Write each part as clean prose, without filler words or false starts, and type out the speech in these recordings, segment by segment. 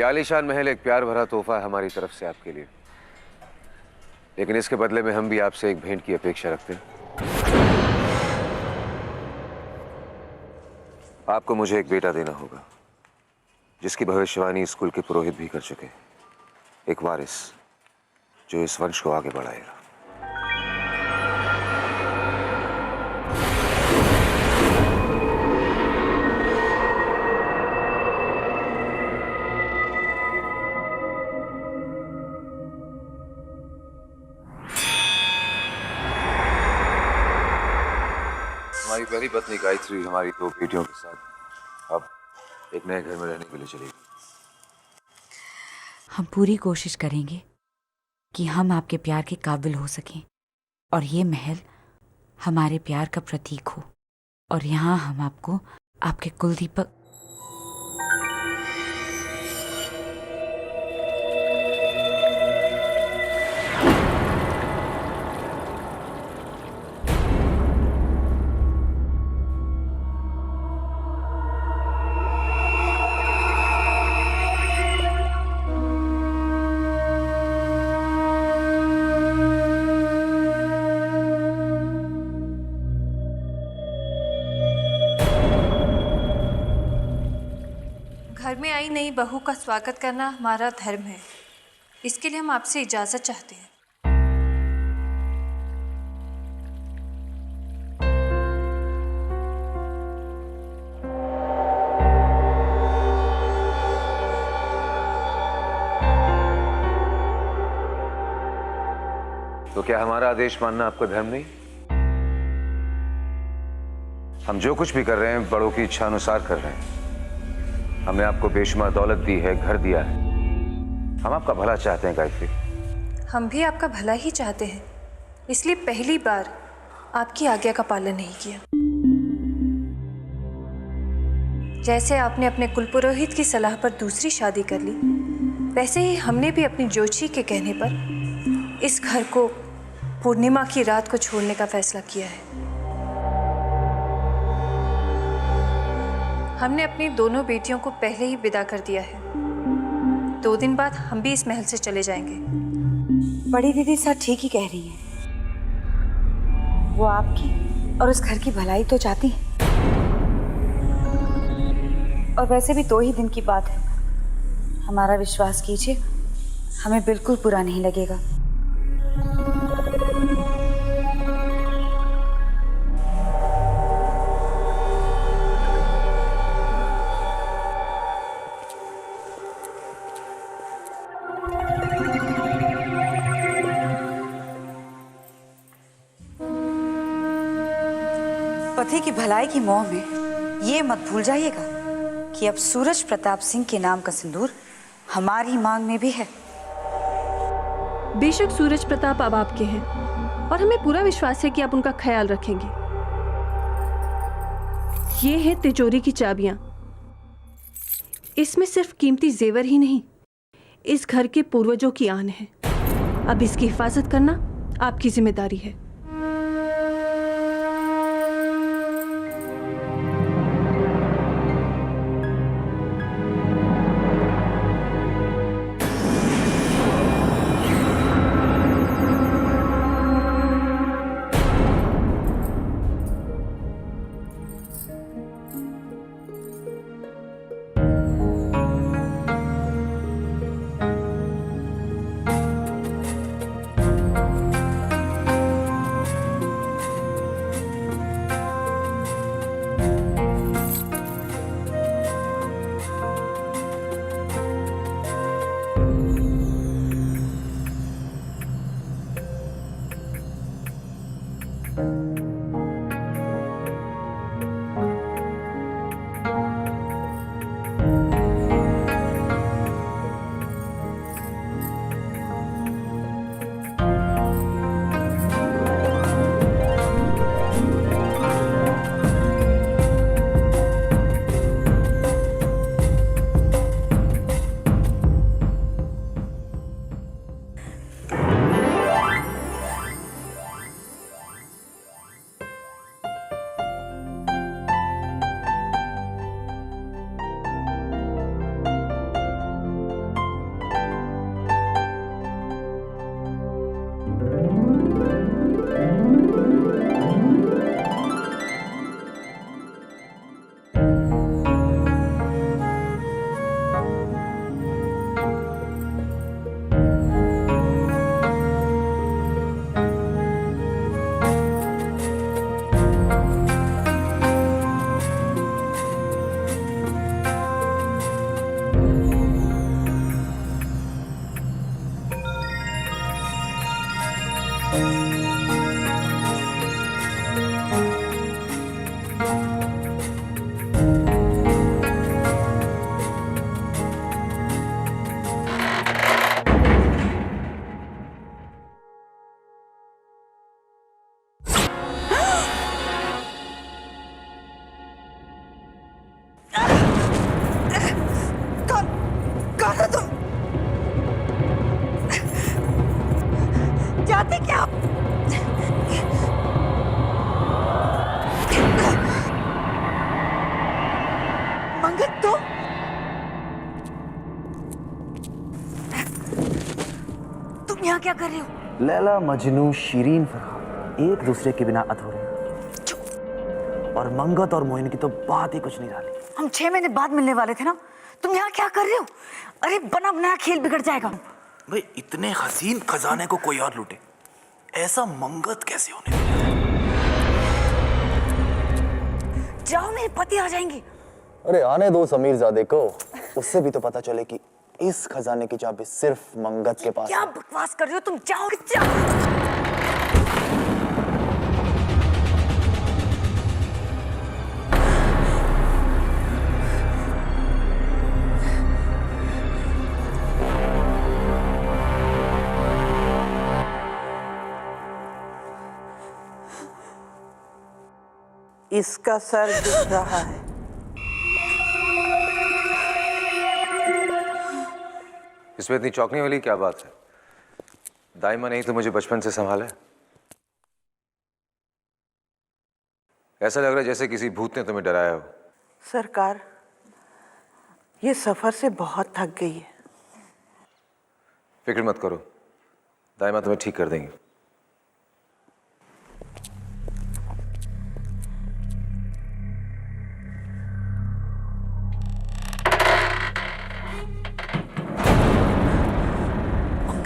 ये आलीशान महल एक प्यार भरा तोहफा है हमारी तरफ से आपके लिए, लेकिन इसके बदले में हम भी आपसे एक भेंट की अपेक्षा रखते हैं। आपको मुझे एक बेटा देना होगा जिसकी भविष्यवाणी स्कूल के पुरोहित भी कर चुके, एक वारिस जो इस वंश को आगे बढ़ाएगा। हमारी पहली पत्नी गायत्री हमारी 2 बेटियों के साथ अब एक नए घर में रहने के लिए चलेगी। हम पूरी कोशिश करेंगे कि हम आपके प्यार के काबिल हो सकें और ये महल हमारे प्यार का प्रतीक हो, और यहाँ हम आपको आपके कुलदीपक घर में आई नई बहू का स्वागत करना हमारा धर्म है। इसके लिए हम आपसे इजाज़त चाहते हैं। तो क्या हमारा आदेश मानना आपका धर्म नहीं? हम जो कुछ भी कर रहे हैं बड़ों की इच्छा अनुसार कर रहे हैं। हमने आपको बेशुमार दौलत दी है, घर दिया है। हम आपका भला चाहते हैं गायत्री। हम भी आपका भला ही चाहते हैं, इसलिए पहली बार आपकी आज्ञा का पालन नहीं किया। जैसे आपने अपने कुलपुरोहित की सलाह पर दूसरी शादी कर ली, वैसे ही हमने भी अपनी जोशी के कहने पर इस घर को पूर्णिमा की रात को छोड़ने का फैसला किया है। हमने अपनी दोनों बेटियों को पहले ही विदा कर दिया है। 2 दिन बाद हम भी इस महल से चले जाएंगे। बड़ी दीदी सर ठीक ही कह रही हैं। वो आपकी और उस घर की भलाई तो चाहती हैं, और वैसे भी 2 ही दिन की बात है। हमारा विश्वास कीजिए, हमें बिल्कुल बुरा नहीं लगेगा। पति की भलाई की मोह में ये मत भूल जाइएगा कि अब सूरज प्रताप सिंह के नाम का सिंदूर हमारी मांग में भी है। बेशक सूरज प्रताप अब आपके हैं, और हमें पूरा विश्वास है कि आप उनका ख्याल रखेंगे। ये है तिजोरी की चाबियां। इसमें सिर्फ कीमती जेवर ही नहीं, इस घर के पूर्वजों की आन है। अब इसकी हिफाजत करना आपकी जिम्मेदारी है। क्या कर रहे हो? लैला मजनू शीरीन फरहान एक दूसरे के बिना अधूरे हैं। और मंगत और मोइन की तो बात ही कुछ नहीं रही। हम 6 महीने बाद मिलने वाले थे ना, तुम यहाँ क्या कर रहे हो? अरे बना बनाया खेल बिगड़ जाएगा। भाई इतने हसीन खजाने को कोई और लूटे, ऐसा मंगत कैसे होने देगा? जाओ, मेरे पति आ जाएंगे। अरे आने दो समीर ज़ादे को, उससे भी तो पता चले कि इस खजाने की चाबी सिर्फ मंगत के पास क्या है। बकवास कर रहे हो तुम? जाओ जाओ। इसका सर दुख रहा है। इसमें इतनी चौंकने वाली क्या बात है? दाइमा नहीं तो मुझे बचपन से संभाला है। ऐसा लग रहा है जैसे किसी भूत ने तुम्हें डराया हो। सरकार, ये सफर से बहुत थक गई है। फिक्र मत करो, दाइमा तुम्हें ठीक कर देंगे।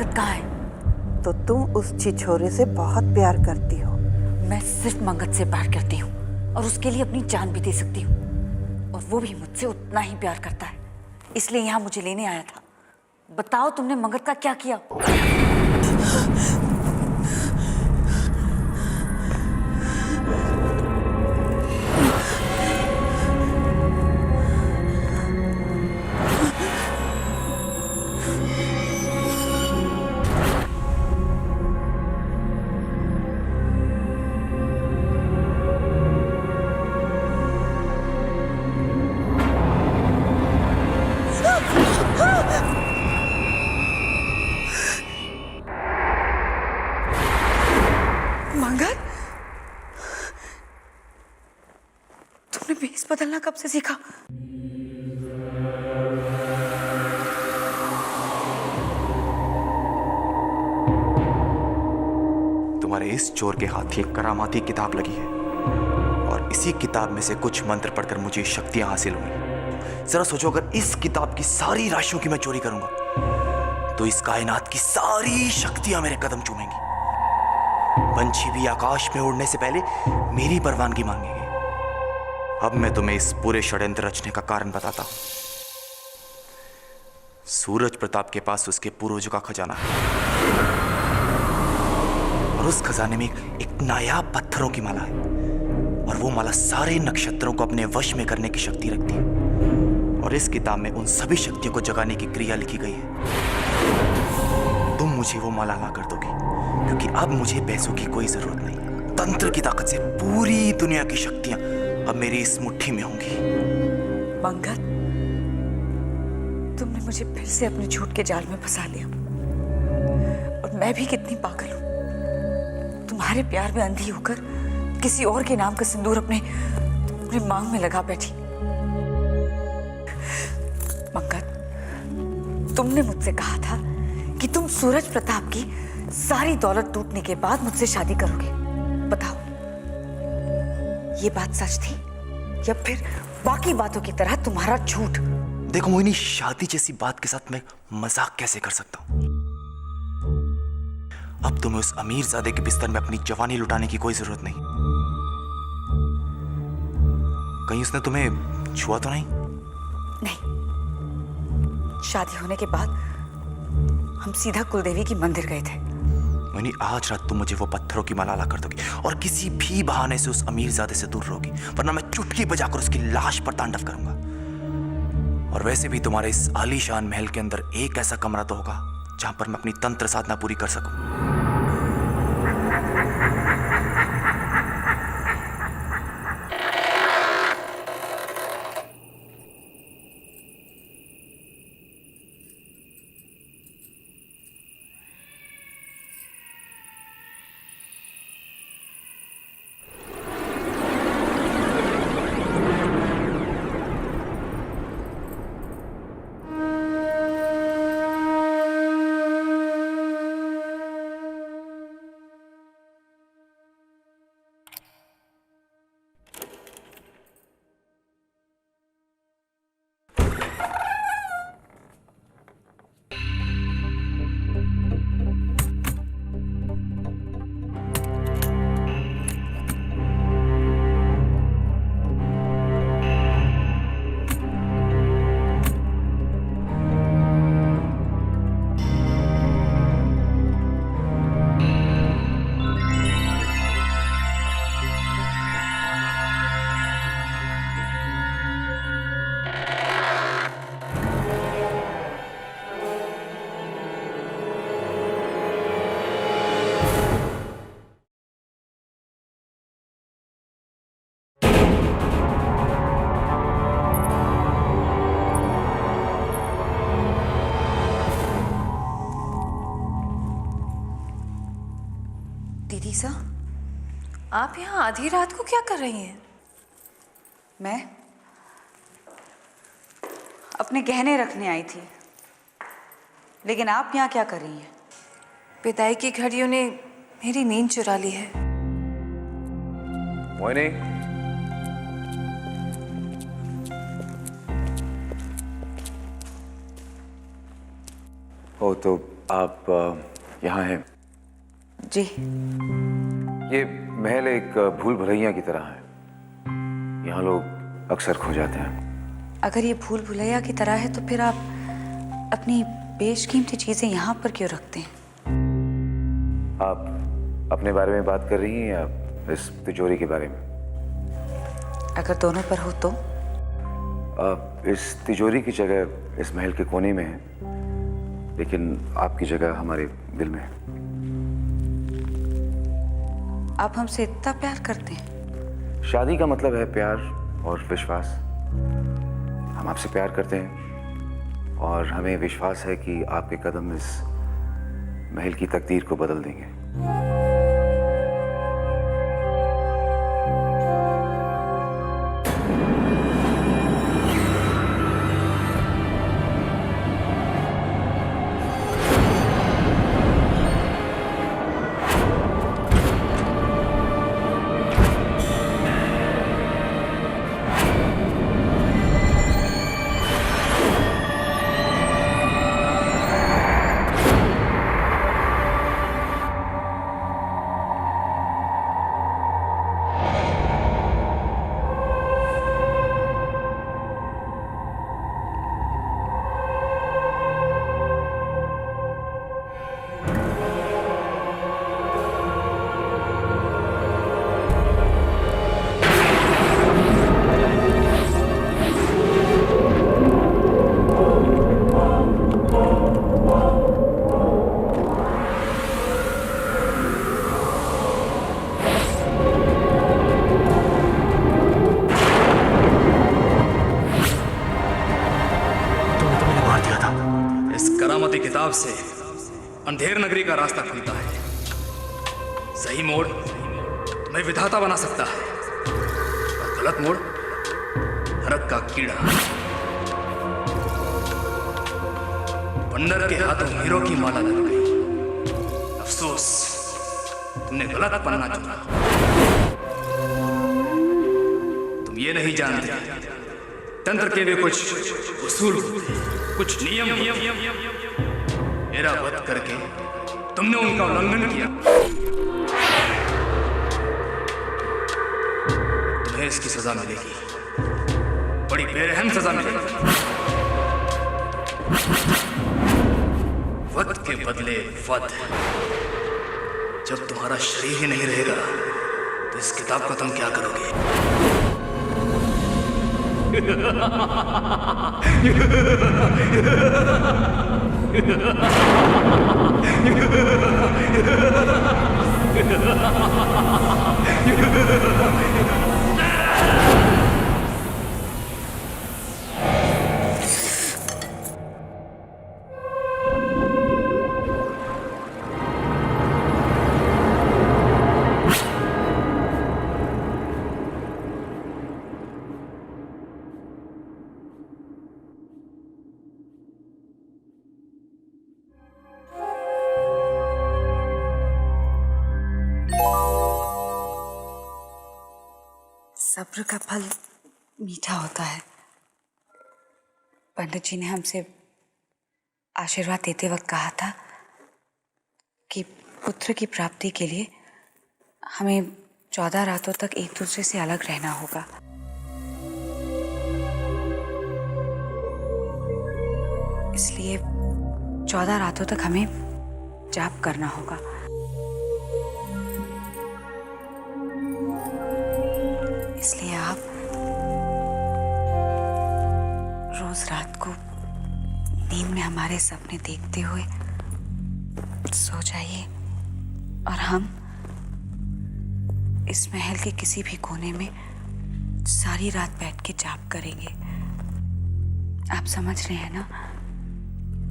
कहाँ है? तो तुम उस छिछोरे से बहुत प्यार करती हो। मैं सिर्फ मंगत से प्यार करती हूँ और उसके लिए अपनी जान भी दे सकती हूँ, और वो भी मुझसे उतना ही प्यार करता है, इसलिए यहाँ मुझे लेने आया था। बताओ तुमने मंगत का क्या किया? मंगत, तुमने भेष बदलना कब से सीखा? तुम्हारे इस चोर के हाथ एक करामाती किताब लगी है, और इसी किताब में से कुछ मंत्र पढ़कर मुझे शक्तियां हासिल हुई। जरा सोचो, अगर इस किताब की सारी राशियों की मैं चोरी करूंगा तो इस कायनात की सारी शक्तियां मेरे कदम चूमेंगी। पंछी भी आकाश में उड़ने से पहले मेरी परवानगी मांगेंगे। अब मैं तुम्हें इस पूरे षड्यंत्र रचने का कारण बताता हूं। सूरज प्रताप के पास उसके पूर्वजों का खजाना है, और उस खजाने में एक नायाब पत्थरों की माला है, और वो माला सारे नक्षत्रों को अपने वश में करने की शक्ति रखती है। और इस किताब में उन सभी शक्तियों को जगाने की क्रिया लिखी गई है। तुम मुझे वो माला ला कर दोगे, क्योंकि अब मुझे पैसों की कोई जरूरत नहीं। तंत्र की ताकत से पूरी दुनिया की शक्तियां अब मेरी इस मुट्ठी में होंगी। मंगत, तुमने मुझे फिर से अपने झूठ के जाल में फंसा लिया, और मैं भी कितनी पागल हूं। तुम्हारे प्यार में अंधी होकर किसी और के नाम का सिंदूर अपने मांग में लगा बैठी। मंगत, तुमने मुझसे कहा था कि तुम सूरज प्रताप की सारी दौलत टूटने के बाद मुझसे शादी करोगे। बताओ, ये बात सच थी या फिर बाकी बातों की तरह तुम्हारा झूठ? देखो मोहिनी, शादी जैसी बात के साथ मैं मजाक कैसे कर सकता हूं? अब तुम्हें उस अमीरजादे के बिस्तर में अपनी जवानी लुटाने की कोई जरूरत नहीं। कहीं उसने तुम्हें छुआ तो नहीं? नहीं, शादी होने के बाद हम सीधा कुलदेवी की मंदिर गए थे। मोहिनी, आज रात तुम मुझे वो पत्थरों की माला ला कर दोगी, और किसी भी बहाने से उस अमीरजादे से दूर रहोगी, वरना मैं चुटकी बजाकर उसकी लाश पर तांडव करूंगा। और वैसे भी तुम्हारे इस आलीशान महल के अंदर एक ऐसा कमरा तो होगा जहां पर मैं अपनी तंत्र साधना पूरी कर सकूं। आप यहाँ आधी रात को क्या कर रही हैं? मैं अपने गहने रखने आई थी, लेकिन आप यहाँ क्या कर रही हैं? विदाई की घड़ियों ने मेरी नींद चुरा ली है। मोहिनी, ओ तो आप यहाँ हैं? जी। ये महल एक भूल भुलैया की तरह है। यहाँ लोग अक्सर खो जाते हैं। अगर ये भूल भुलैया की तरह है तो फिर आप अपनी बेशकीमती चीजें यहाँ पर क्यों रखते हैं? आप अपने बारे में बात कर रही हैं या इस तिजोरी के बारे में? अगर दोनों पर हो तो? इस तिजोरी की जगह इस महल के कोने में है, लेकिन आपकी जगह हमारे दिल में है। आप हमसे इतना प्यार करते हैं? शादी का मतलब है प्यार और विश्वास। हम आपसे प्यार करते हैं और हमें विश्वास है कि आपके कदम इस महल की तकदीर को बदल देंगे। किताब से अंधेर नगरी का रास्ता खुलता है। सही मोड़ मैं विधाता बना सकता है और गलत मोड़ नरक का कीड़ा। पंडर के हाथों हीरो की माला लग गई। अफसोस तुमने गलत पन्ना चुना। तुम ये नहीं जानते तंत्र के भी कुछ उसूल कुछ नियम। मेरा वध करके तुमने उनका उल्लंघन किया। तुम्हें इसकी सजा मिलेगी, बड़ी बेरहम सजा मिलेगी। वध के बदले वध। जब तुम्हारा शरीर ही नहीं रहेगा तो इस किताब का तुम क्या करोगे? सब्र का फल मीठा होता है। पंडित जी ने हमसे आशीर्वाद देते वक्त कहा था कि पुत्र की प्राप्ति के लिए हमें 14 रातों तक एक दूसरे से अलग रहना होगा। इसलिए 14 रातों तक हमें जाप करना होगा। इसलिए आप रोज रात को नींद में हमारे सपने देखते हुए सो जाइए और हम इस महल के किसी भी कोने में सारी रात बैठ के जाप करेंगे। आप समझ रहे हैं ना?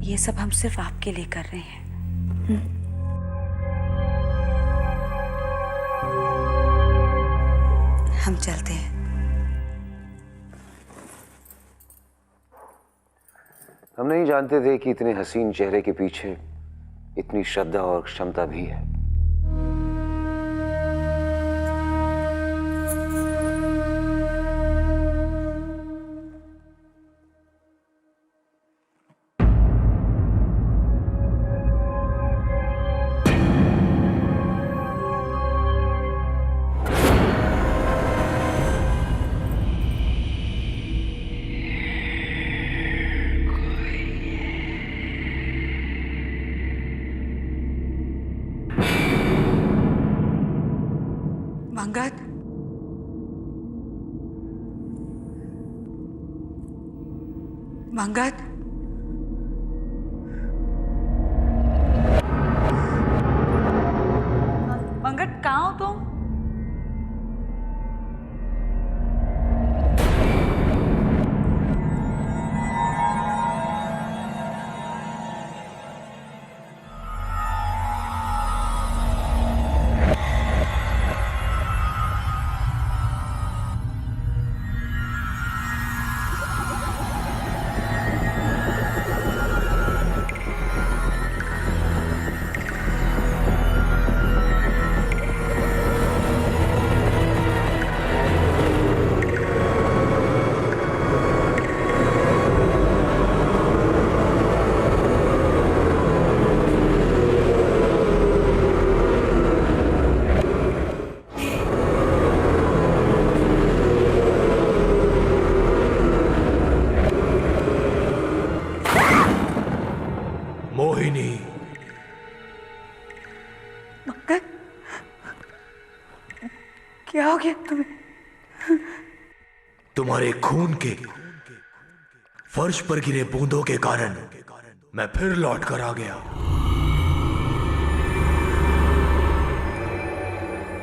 ये सब हम सिर्फ आपके लिए कर रहे हैं। हम चलते हैं। हम नहीं जानते थे कि इतने हसीन चेहरे के पीछे इतनी श्रद्धा और क्षमता भी है। मंगत, मंगत, मंगत कहाँ हो तुम? मोहिनी, मंगत, क्या हो गया तुम्हें? तुम्हारे खून के फर्श पर गिरे बूंदों के कारण मैं फिर लौट कर आ गया।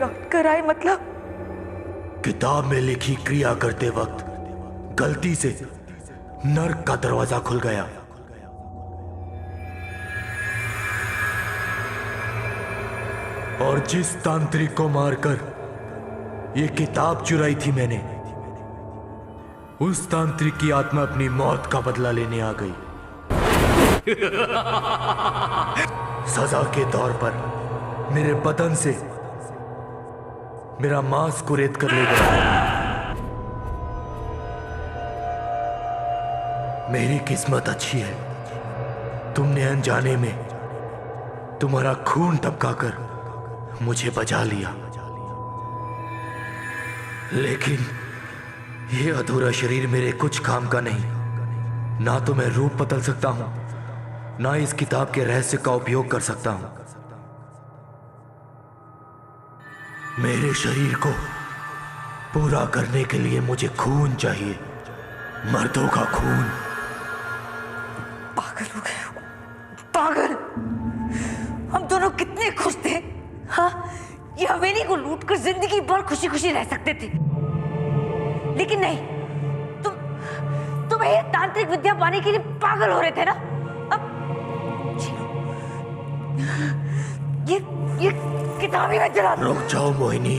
लौट कर आए मतलब? किताब में लिखी क्रिया करते वक्त गलती से नर्क का दरवाजा खुल गया। और जिस तांत्रिक को मारकर ये किताब चुराई थी मैंने, उस तांत्रिक की आत्मा अपनी मौत का बदला लेने आ गई। सजा के तौर पर मेरे बदन से मेरा मांस कुरेद कर ले गया। मेरी किस्मत अच्छी है, तुमने अनजाने में तुम्हारा खून टपकाकर मुझे बचा लिया। लेकिन यह अधूरा शरीर मेरे कुछ काम का नहीं। ना तो मैं रूप बदल सकता हूं, ना इस किताब के रहस्य का उपयोग कर सकता हूं। मेरे शरीर को पूरा करने के लिए मुझे खून चाहिए, मर्दों का खून। पागल हो गए हो, पागल। हम दोनों कितने खुश थे, हाँ? ये हवेली को लूटकर जिंदगी भर खुशी खुशी रह सकते थे। लेकिन नहीं, तुम ये तांत्रिक विद्या पाने के लिए पागल हो रहे थे ना? अब ये किताब ही मैं जला दूं। रुक जाओ मोहिनी,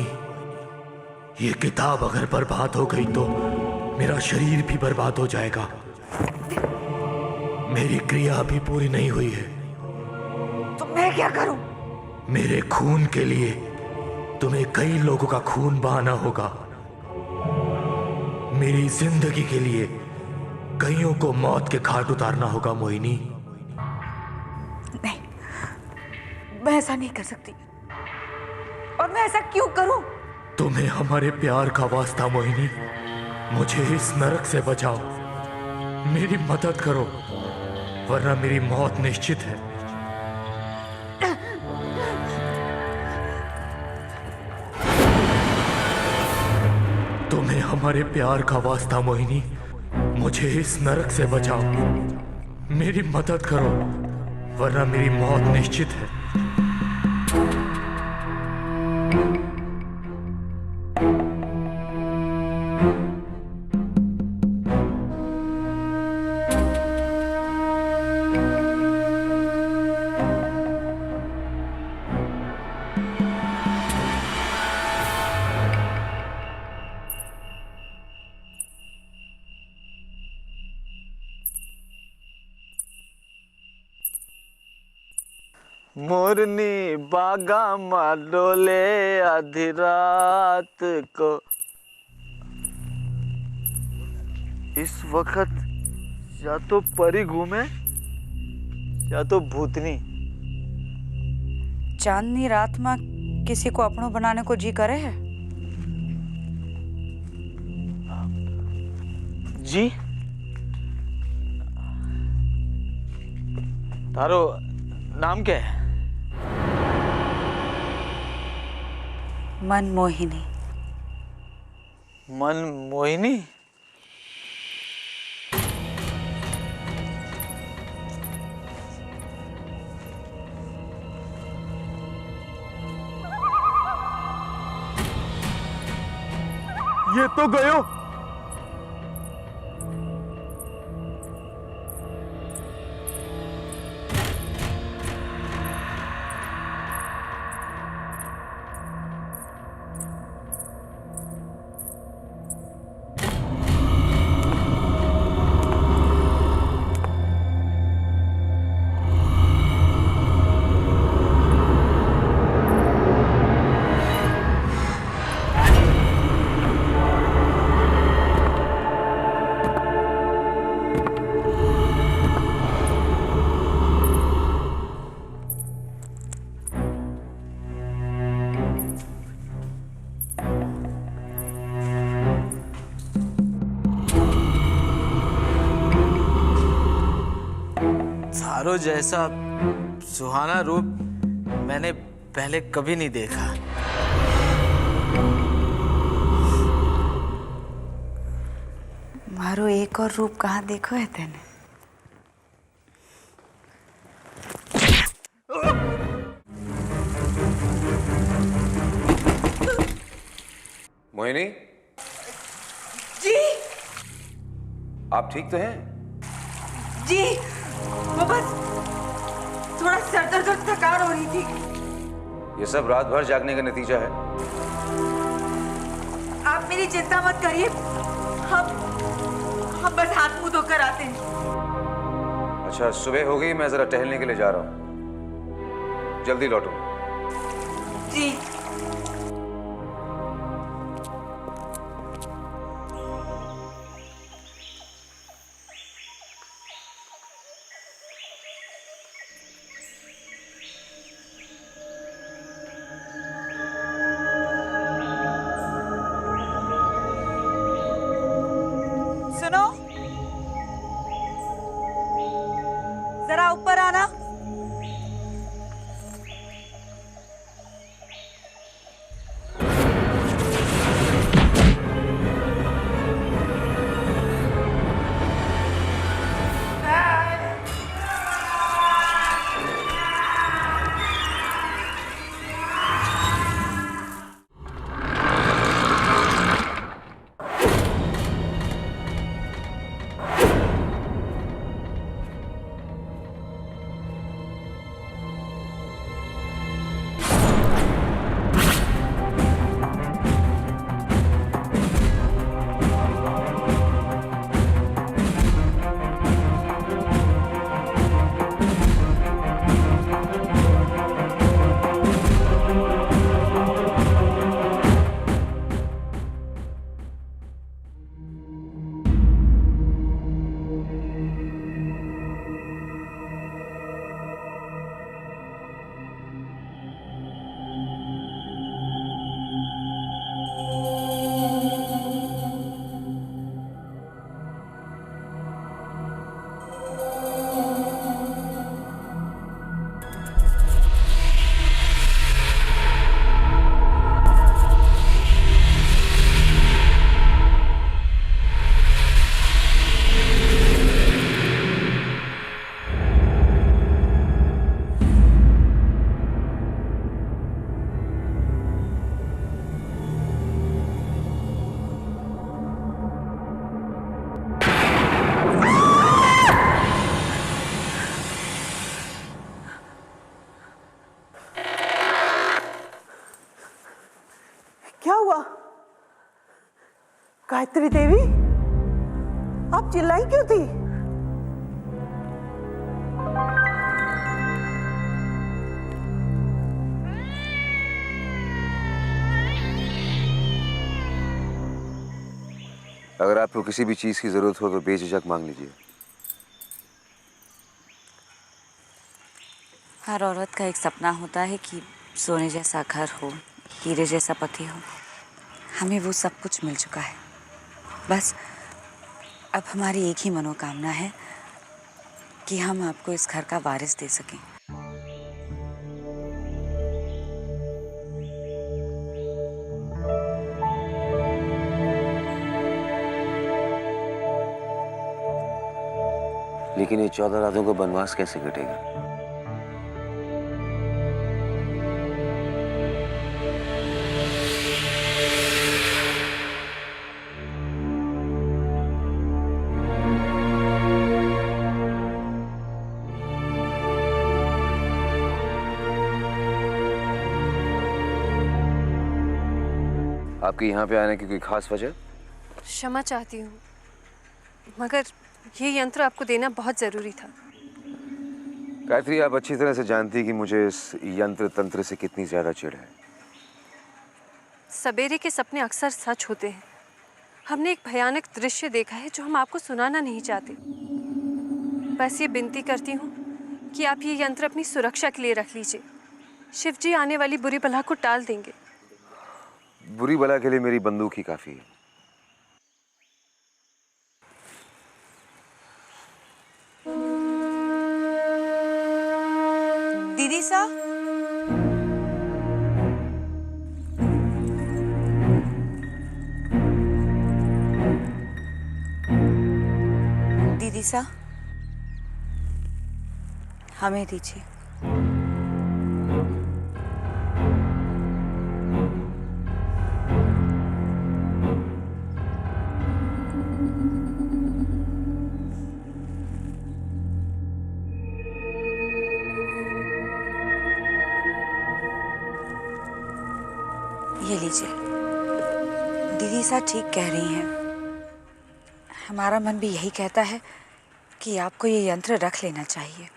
ये किताब अगर बर्बाद हो गई तो मेरा शरीर भी बर्बाद हो जाएगा। मेरी क्रिया अभी पूरी नहीं हुई है। तो मैं क्या करूं? मेरे खून के लिए तुम्हें कई लोगों का खून बहाना होगा। मेरी जिंदगी के लिए कईयों को मौत के घाट उतारना होगा मोहिनी। नहीं, मैं ऐसा नहीं कर सकती। और मैं ऐसा क्यों करूं? तुम्हें हमारे प्यार का वास्ता मोहिनी, मुझे इस नरक से बचाओ। मेरी मदद करो, वरना मेरी मौत निश्चित है। तुम्हें हमारे प्यार का वास्ता मोहिनी, मुझे इस नरक से बचाओ। मेरी मदद करो, वरना मेरी मौत निश्चित है। मोरनी बागा माडोले आधी रात को। इस वक्त या तो परी घूमे या तो भूतनी। चांदनी रात में किसी को अपनों बनाने को जी करे है? जी तारो नाम क्या है? मनमोहिनी। मनमोहिनी? ये तो गयो। थारो जैसा सुहाना रूप मैंने पहले कभी नहीं देखा। मारो एक और रूप कहाँ देखो है तेने? मोहिनी जी आप ठीक तो हैं? जी, वो बस थोड़ा सर दर्द और थकान हो रही थी। ये सब रात भर जागने का नतीजा है। आप मेरी चिंता मत करिए, हम बस हाथ मुंह धोकर आते हैं। अच्छा सुबह हो गई, मैं जरा टहलने के लिए जा रहा हूँ, जल्दी लौटो। जी सुनो, जरा ऊपर आना। क्या हुआ? गायत्री देवी, आप चिल्लाई क्यों थी? अगर आपको किसी भी चीज़ की ज़रूरत हो तो बेझिझक मांग लीजिए। हर औरत का एक सपना होता है कि सोने जैसा घर हो, हीरे जैसा पति हो। हमें वो सब कुछ मिल चुका है। बस अब हमारी एक ही मनोकामना है कि हम आपको इस घर का वारिस दे सकें। लेकिन ये 14 रातों का वनवास कैसे कटेगा? आपके यहाँ पे आने की कोई खास वजह? क्षमा चाहती हूँ, मगर ये यंत्र आपको देना बहुत ज़रूरी था। गायत्री, आप अच्छी तरह से जानती हैं कि मुझे इस यंत्र तंत्र से कितनी ज़्यादा चिढ़ है। सवेरे के सपने अक्सर सच होते हैं। हमने एक भयानक दृश्य देखा है जो हम आपको सुनाना नहीं चाहते। बस ये विनती करती हूँ कि आप ये यंत्र अपनी सुरक्षा के लिए रख लीजिए। शिव जी आने वाली बुरी बला को टाल देंगे। बुरी बला के लिए मेरी बंदूक ही काफ़ी है। दीदी सा, दीदी सा, हमें दीजिए। ये लीजिए। दीदी सा ठीक कह रही हैं। हमारा मन भी यही कहता है कि आपको ये यंत्र रख लेना चाहिए।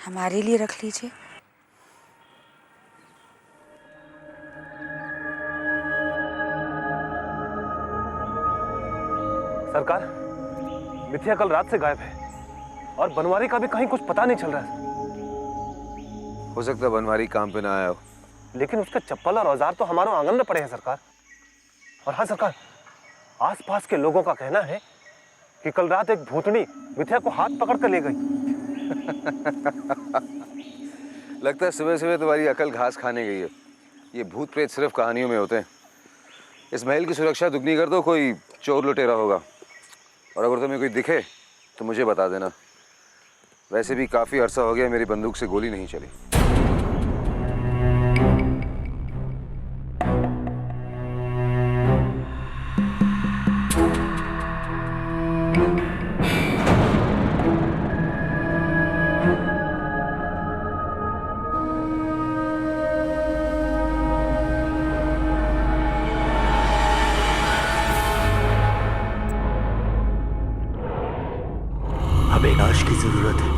हमारे लिए रख लीजिए। सरकार, मिथिया कल रात से गायब है और बनवारी का भी कहीं कुछ पता नहीं चल रहा है। हो सकता है बनवारी काम पे ना आया हो। लेकिन उसके चप्पल और औजार तो हमारे आंगन में पड़े हैं सरकार। और हाँ सरकार, आसपास के लोगों का कहना है कि कल रात एक भूतनी मिथिया को हाथ पकड़ कर ले गई। लगता है सुबह सुबह तुम्हारी अकल घास खाने गई है। ये भूत प्रेत सिर्फ कहानियों में होते हैं। इस महल की सुरक्षा दुगनी कर दो, कोई चोर लुटेरा होगा। और अगर तुम्हें कोई दिखे तो मुझे बता देना। वैसे भी काफ़ी अरसा हो गया मेरी बंदूक से गोली नहीं चली। हमें लाश की जरूरत है।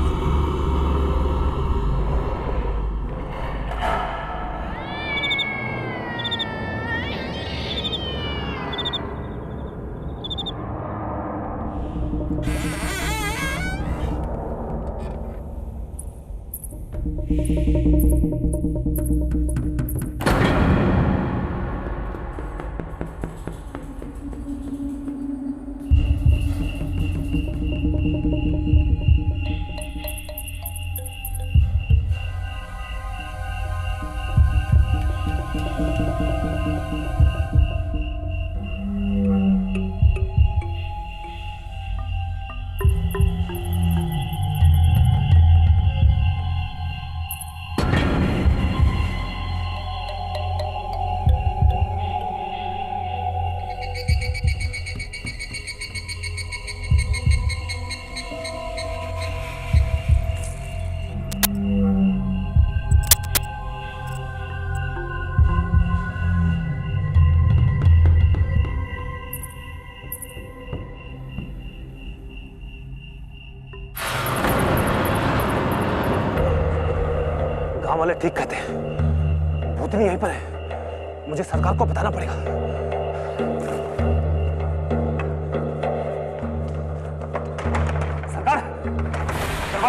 गांव वाले ठीक कहते हैं, भूतनी यहीं पर है। मुझे सरकार को बताना पड़ेगा।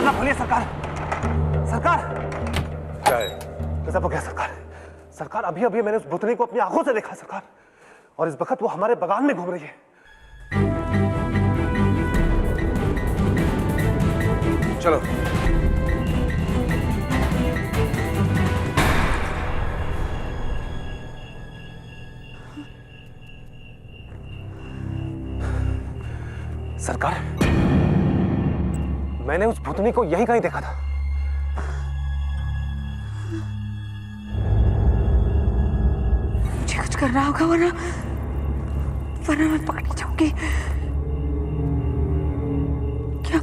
दरवाजा खोलिए सरकार। सरकार क्या है? गजब हो गया सरकार। सरकार अभी अभी मैंने उस भूतनी को अपनी आंखों से देखा सरकार, और इस वक्त वो हमारे बगान में घूम रही है। चलो। सरकार मैंने उस भूतनी को यहीं कहीं देखा था। मुझे कुछ करना होगा वरना मैं पकड़ी जाऊंगी। क्या?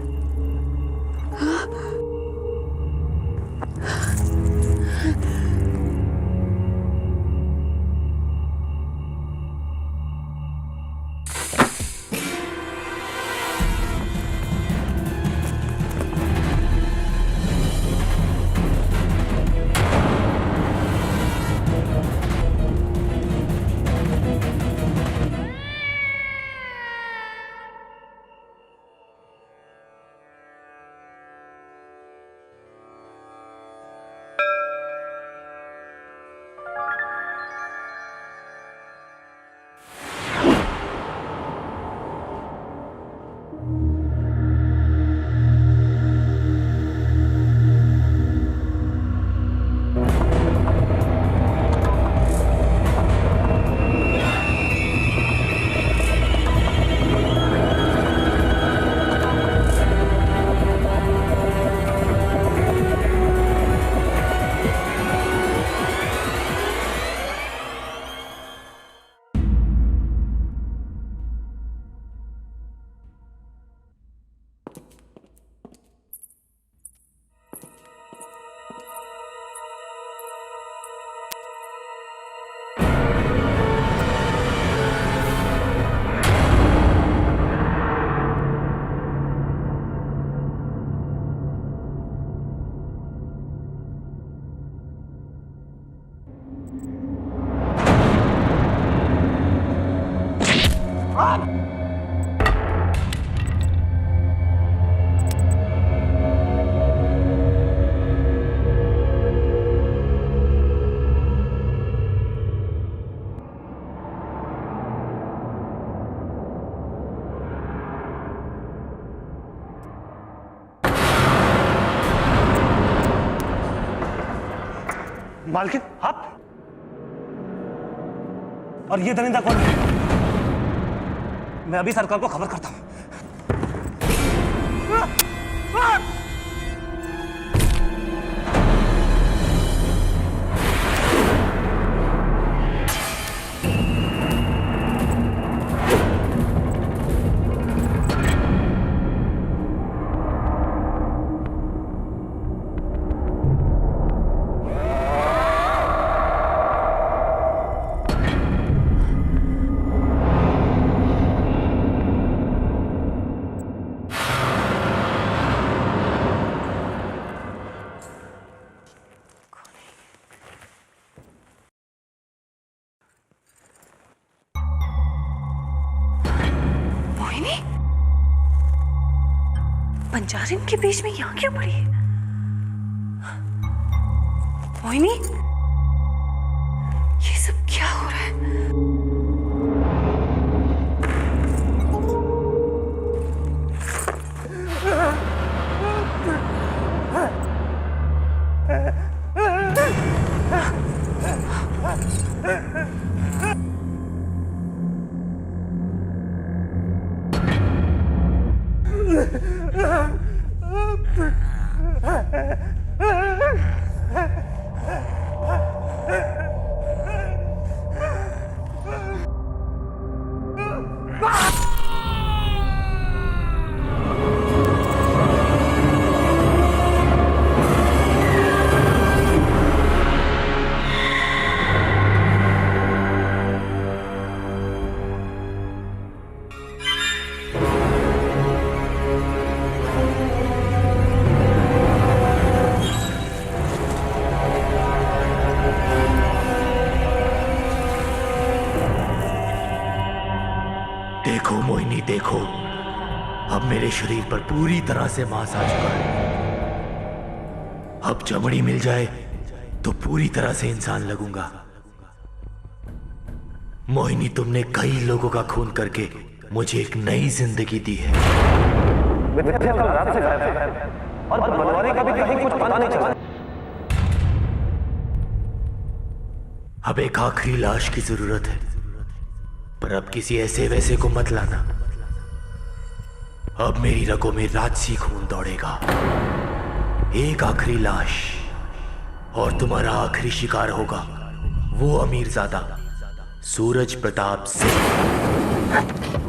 मालकिन आप? और ये दरिंदा कौन है? मैं अभी सरकार को खबर करता हूं। बंजारिन के बीच में यहाँ क्यों पड़ी है? मोहिनी, ये सब क्या हो रहा है? देखो मोहिनी देखो, अब मेरे शरीर पर पूरी तरह से मांस आ चुका है। अब चमड़ी मिल जाए तो पूरी तरह से इंसान लगूंगा। मोहिनी, तुमने कई लोगों का खून करके मुझे एक नई जिंदगी दी है। मिथ्या कल रात से गायब है और बनवारी का भी कहीं कुछ पता नहीं चला। अब एक आखिरी लाश की जरूरत है, पर अब किसी ऐसे वैसे को मत लाना। अब मेरी रगों में राजसी खून दौड़ेगा। एक आखिरी लाश और तुम्हारा आखिरी शिकार होगा वो अमीरजादा सूरज प्रताप सिंह।